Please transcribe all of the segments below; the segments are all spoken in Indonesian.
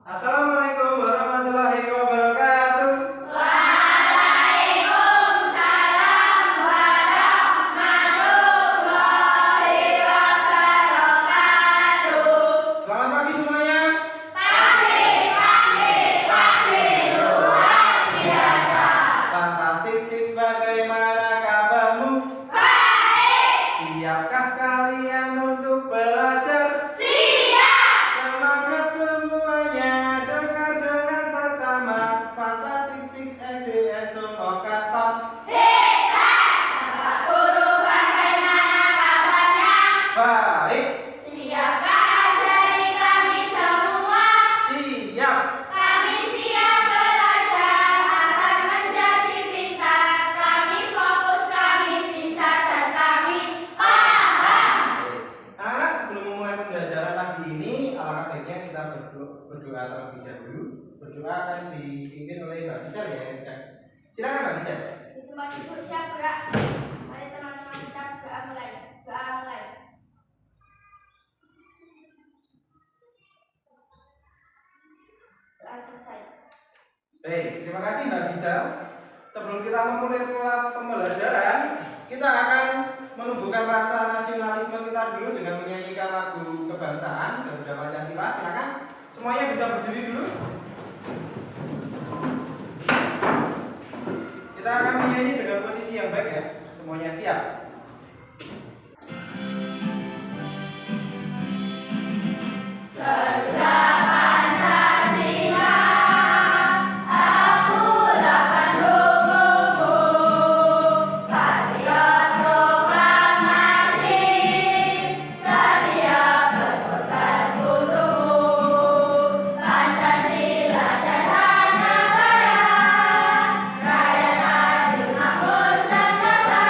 Assalamualaikum warahmatullahi wabarakatuh. Waalaikumsalam warahmatullahi wabarakatuh. Selamat pagi semuanya. Pagi, luar biasa. Fantastic Six, bagaimana kabarmu? Baik, Siapkah kalian untuk belajar? siap. Semangat semuanya, dengar dengan seksama. Fantastic Six FDN semua kata. Hebat. Bapak Guru, bagaimana kabarnya? Baik, Siapkah ajari kami semua? siap. Kami siap belajar agar menjadi pintar. Kami fokus, kami bisa, dan kami paham. Anak-anak, sebelum memulai pembelajaran pagi ini, alangkah baiknya kita berdoa terlebih dahulu. Berdoa akan dipimpin oleh Mbak Gisel ya. Silakan Mbak Gisel. Di tempat duduk siap gerak. Mari teman-teman kita doa mulai. Doa mulai. Doa selesai. Baik, terima kasih Mbak Gisel. Sebelum kita memulai pembelajaran, kita akan menumbuhkan rasa nasionalisme kita dulu dengan menyanyikan lagu kebangsaan Garuda Pancasila. Silakan semuanya bisa berdiri dulu. Kita akan menyanyi dengan posisi yang baik ya. Semuanya siap. Garuda Pancasila, akulah pendukungmu. Patriot proklamasi, sedia berkorban untukmu. Pancasila dasar negara, rakyat adil makmur sentosa.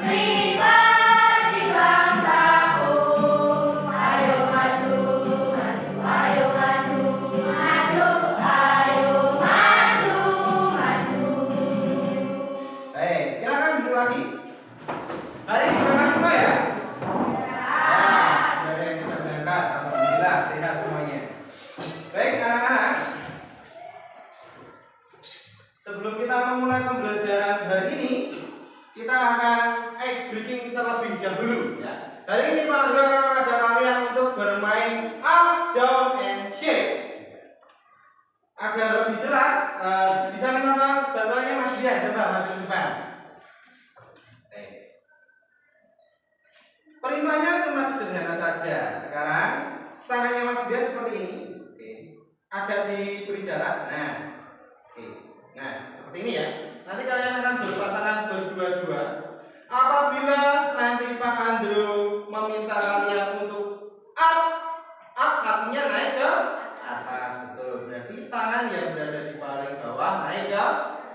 Pribadi bangsaku, ayo maju, maju, ayo maju, maju, ayo maju, maju. Baik, silakan duduk lagi. Hari ini makan semua ya. Sudah ada yang bisa berangkat. Alhamdulillah sehat semuanya. Baik anak-anak, sebelum kita memulai pembelajaran hari ini, kita akan ice breaking terlebih dahulu ya. Hari ini Pak Guru akan mengajak kalian untuk bermain up, down, and shake. Agar lebih jelas, bisa minta bantuannya Mas Dian, coba maju ke depan. Baik. Perintahnya cuma sederhana saja. Sekarang tangannya Mas Dian seperti ini. Oke. Agak diberi jarak. Nah, oke. Nah, seperti ini ya. Nanti kalian akan berpasangan berdua-dua. Apabila nanti Pak Andrew meminta kalian untuk up, up artinya naik ke atas, betul. Berarti tangan yang berada di paling bawah naik ke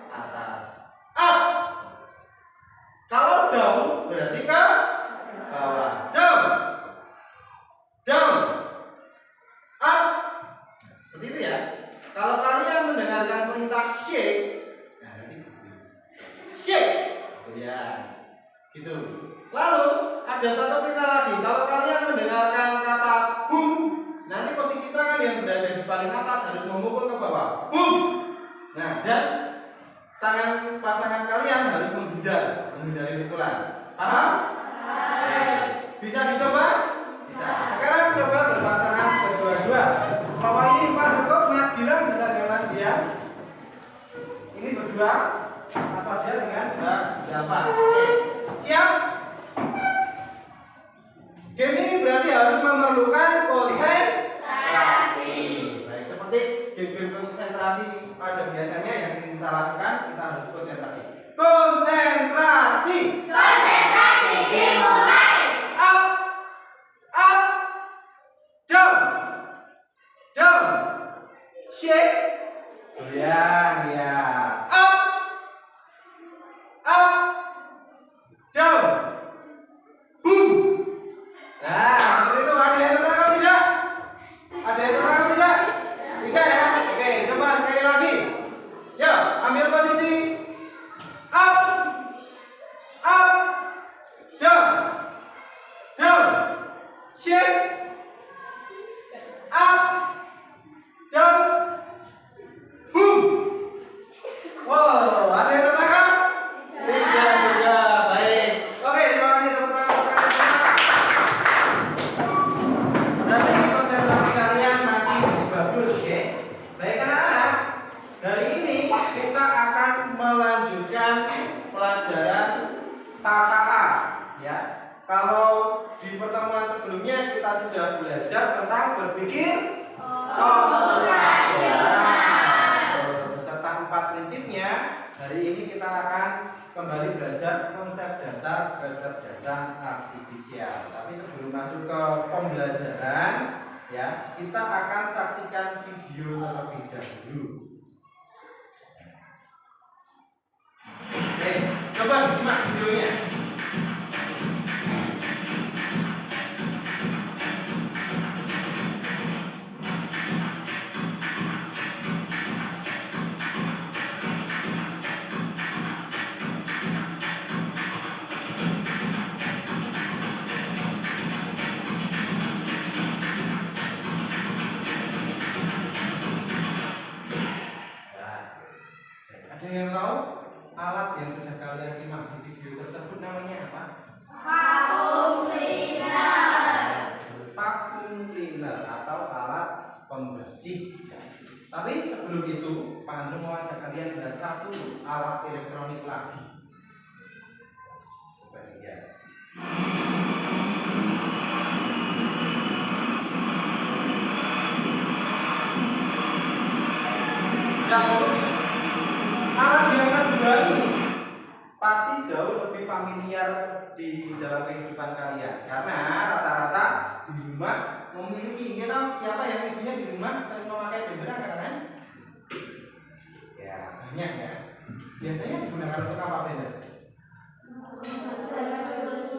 atas. Up. Kalau down berarti ke bawah. Down. Down. Up. Seperti itu ya. Kalau kalian mendengarkan perintah shake, nah nanti shake. Ya. Gitu. Lalu ada satu perintah lagi. Kalau kalian mendengarkan kata boom, nanti posisi tangan yang berada di paling atas harus memukul ke bawah. Boom. Nah, dan tangan pasangan kalian harus menghindari pukulan. Paham? Bisa dicoba? Bisa. Sekarang coba berpasangan berdua-dua. Kalau ini 4 cukup, Mas Gilang bisa dengan Mas Dian. Ini berdua, Mas Fajar dengan Mbak Jalpa. Oke. Siap? Game ini berarti harus memerlukan konsentrasi. Baik, seperti game-game konsentrasi pada biasanya yang sering kita lakukan, kita harus konsentrasi. Konsentrasi. Konsentrasi dimulai. Up, up, down, down, shake. Ya, ya. Up, up, down, boom. Nah, seperti itu. Ada yang tertangkap tidak? Ada yang tertangkap tidak? Tidak ya? Oke, coba sekali lagi. Yuk, ambil posisi. Up, up, kembali belajar konsep dasar kecerdasan artifisial. Tapi sebelum masuk ke pembelajaran, ya, kita akan saksikan video terlebih dahulu. Oke, coba disimak videonya. Ada yang tahu alat yang sudah kalian simak di video tersebut namanya apa? Vacuum cleaner. Vacuum cleaner atau alat pembersih. Tapi sebelum itu, Pak Andrew mau ajak kalian lihat satu alat elektronik lagi. Coba lihat. Alat yang kedua ini pasti jauh lebih familiar di dalam kehidupan kalian karena rata-rata di rumah memiliki. Kita siapa yang ibunya di rumah sering memakai blender kan? Ya banyak ya. Biasanya digunakan untuk apa blender?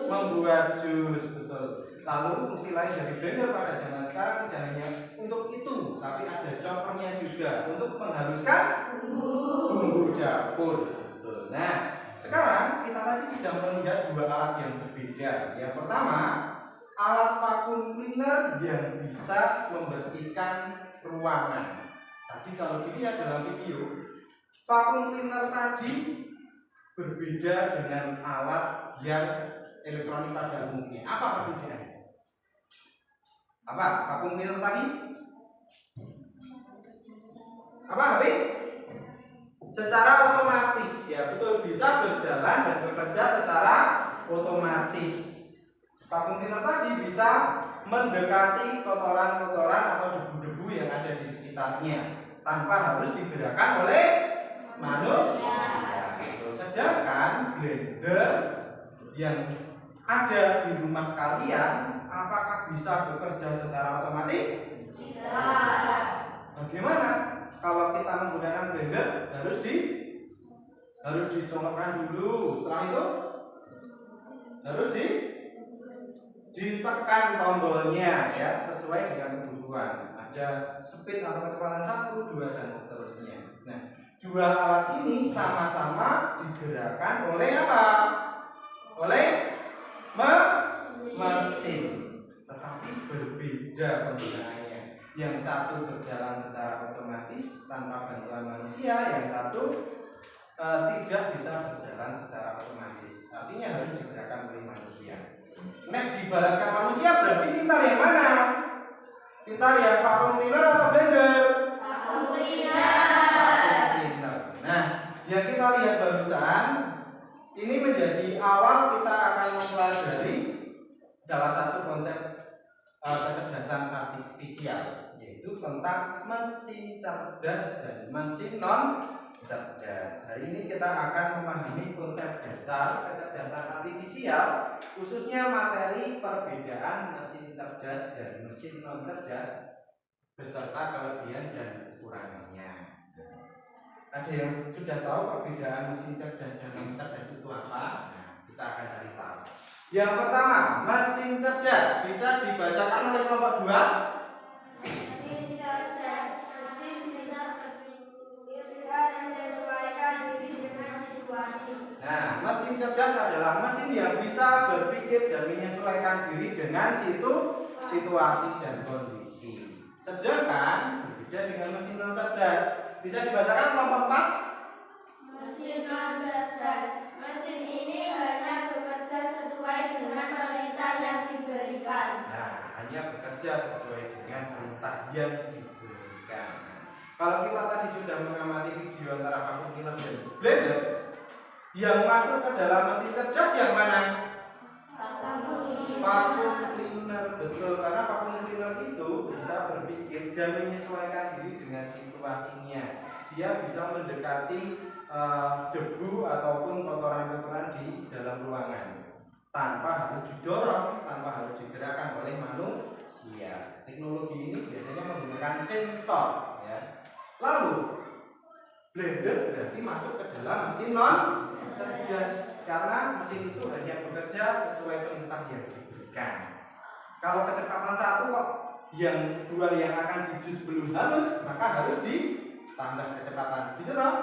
Membuat jus, betul. Lalu fungsi lain dari blender pada zaman sekarang tidak hanya untuk itu, tapi ada choppernya juga untuk menghaluskan bumbu dapur. Betul. Nah, sekarang kita tadi sudah melihat dua alat yang berbeda. Yang pertama, alat vacuum cleaner yang bisa membersihkan ruangan. Tadi kalau dilihat dalam video, vacuum cleaner tadi berbeda dengan alat yang elektronik pada umumnya. Apa perbedaannya? Apa? Vacuum cleaner tadi? Apa habis? Secara otomatis, ya betul, bisa berjalan dan bekerja secara otomatis. Vacuum cleaner tadi bisa mendekati kotoran-kotoran atau debu-debu yang ada di sekitarnya tanpa harus digerakkan oleh manusia. Sedangkan blender yang ada di rumah kalian, apakah bisa bekerja secara otomatis? Tidak. Bagaimana? Kalau kita menggunakan blender harus dicolokkan dulu. Setelah itu harus ditekan tombolnya ya sesuai dengan kebutuhan. Ada speed atau kecepatan 1, 2 dan seterusnya. Nah, dua alat ini sama-sama digerakkan oleh apa? Oleh mesin, tetapi berbeda penggunaannya. Yang satu berjalan secara otomatis tanpa bantuan manusia, yang satu tidak bisa berjalan secara otomatis. Artinya harus digerakkan oleh manusia. Nek diibaratkan manusia berarti pintar yang mana? Pintar yang vacuum cleaner atau blender? Vacuum cleaner. Nah, yang kita lihat barusan ini menjadi awal kita akan mempelajari salah satu konsep kecerdasan artifisial, yaitu tentang mesin cerdas dan mesin non cerdas. Hari ini kita akan memahami konsep dasar kecerdasan artifisial, khususnya materi perbedaan mesin cerdas dan mesin non cerdas beserta kelebihan dan kekurangannya. Ada yang sudah tahu perbedaan mesin cerdas dan non cerdas itu apa? Nah, kita akan cari tahu. Yang pertama, mesin cerdas bisa dibacakan oleh kelompok 2. Mesin cerdas, mesin bisa berpikir dan menyesuaikan diri dengan situasi. Nah, mesin cerdas adalah mesin yang bisa berpikir dan menyesuaikan diri dengan situasi dan kondisi. Sedangkan berbeda dengan mesin non cerdas. Bisa dibacakan kelompok 4. Mesin non cerdas, mesin ini hanya bekerja sesuai dengan perintah yang diberikan. Nah, hanya bekerja sesuai dengan perintah yang diberikan. Kalau kita tadi sudah mengamati video antara vacuum cleaner dan blender, yang masuk ke dalam mesin cerdas yang mana? Vacuum cleaner Betul, karena vacuum cleaner itu bisa berpikir dan menyesuaikan diri dengan situasinya. Dia bisa mendekati debu ataupun kotoran-kotoran di dalam ruangan tanpa harus didorong, tanpa harus digerakkan oleh manusia. Teknologi ini biasanya menggunakan sensor, ya. Lalu blender berarti masuk ke dalam mesin non cerdas karena mesin itu hanya bekerja sesuai perintah yang diberikan. Kalau kecepatan satu kok yang dua yang akan dijus belum halus, maka harus ditambah kecepatan. Gitu toh?